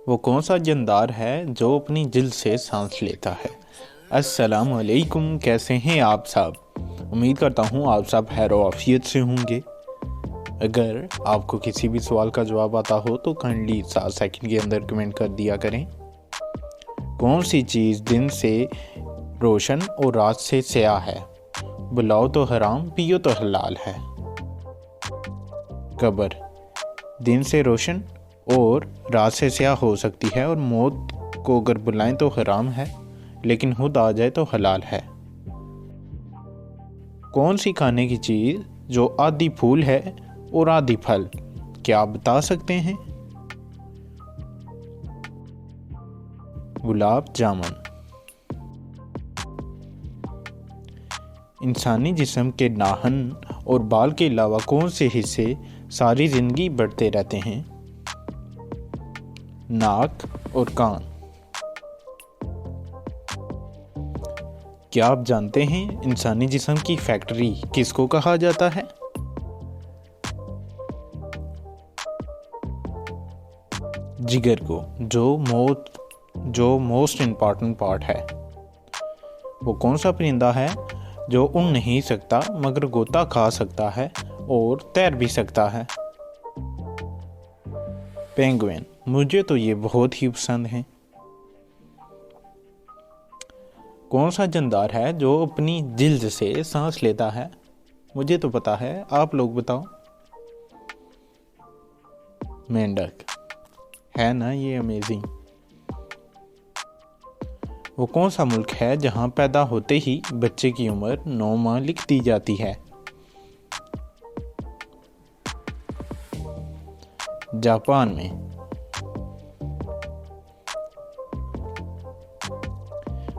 वो कौन सा जानदार है जो अपनी जिल्द से सांस लेता है। अस्सलाम वालेकुम, कैसे हैं आप सब। उम्मीद करता हूँ आप सब खैर आफियत से होंगे। अगर आपको किसी भी सवाल का जवाब आता हो तो काइंडली 7 सेकंड के अंदर कमेंट कर दिया करें। कौन सी चीज़ दिन से रोशन और रात से स्याह है। बुलाओ तो हराम, पियो तो हलाल है। कब्र दिन से रोशन और रात से स्याह हो सकती है, और मौत को अगर बुलाएं तो हराम है, लेकिन खुद आ जाए तो हलाल है। कौन सी खाने की चीज़ जो आधी फूल है और आधी फल, क्या आप बता सकते हैं। गुलाब जामुन। इंसानी जिस्म के नाखून और बाल के अलावा कौन से हिस्से सारी जिंदगी बढ़ते रहते हैं। नाक और कान। क्या आप जानते हैं इंसानी जिस्म की फैक्ट्री किसको कहा जाता है। जिगर को, जो मोस्ट इम्पॉर्टेंट पार्ट है। वो कौन सा परिंदा है जो उड़ नहीं सकता मगर गोता खा सकता है और तैर भी सकता है। पेंगुइन। मुझे तो ये बहुत ही पसंद है। कौन सा जानदार है जो अपनी जिल्द से सांस लेता है। मुझे तो पता है, आप लोग बताओ। मेंढक। है ना ये अमेजिंग। वो कौन सा मुल्क है जहां पैदा होते ही बच्चे की उम्र 9 माह लिख दी जाती है। जापान में।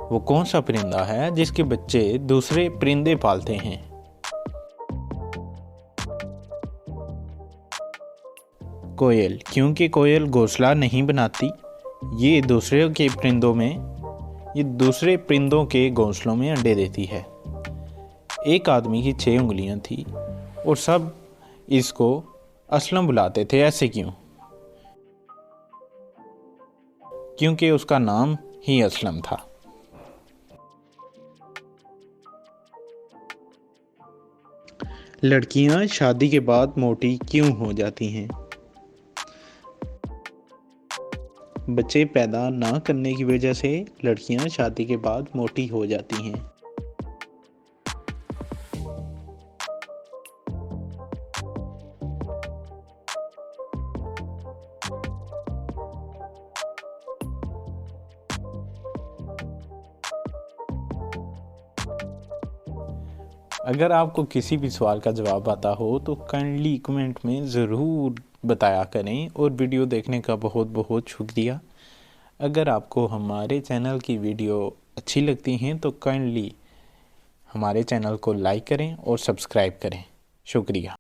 वो कौन सा परिंदा है जिसके बच्चे दूसरे परिंदे पालते हैं। कोयल, क्योंकि कोयल घोंसला नहीं बनाती, ये दूसरे परिंदों के घोंसलों में अंडे देती है। एक आदमी की 6 उंगलियां थी और सब इसको असलम बुलाते थे, ऐसे क्यों। क्योंकि उसका नाम ही असलम था। लड़कियां शादी के बाद मोटी क्यों हो जाती हैं। बच्चे पैदा ना करने की वजह से लड़कियां शादी के बाद मोटी हो जाती हैं। अगर आपको किसी भी सवाल का जवाब आता हो तो काइंडली कमेंट में ज़रूर बताया करें, और वीडियो देखने का बहुत बहुत शुक्रिया। अगर आपको हमारे चैनल की वीडियो अच्छी लगती हैं तो काइंडली हमारे चैनल को लाइक करें और सब्सक्राइब करें। शुक्रिया।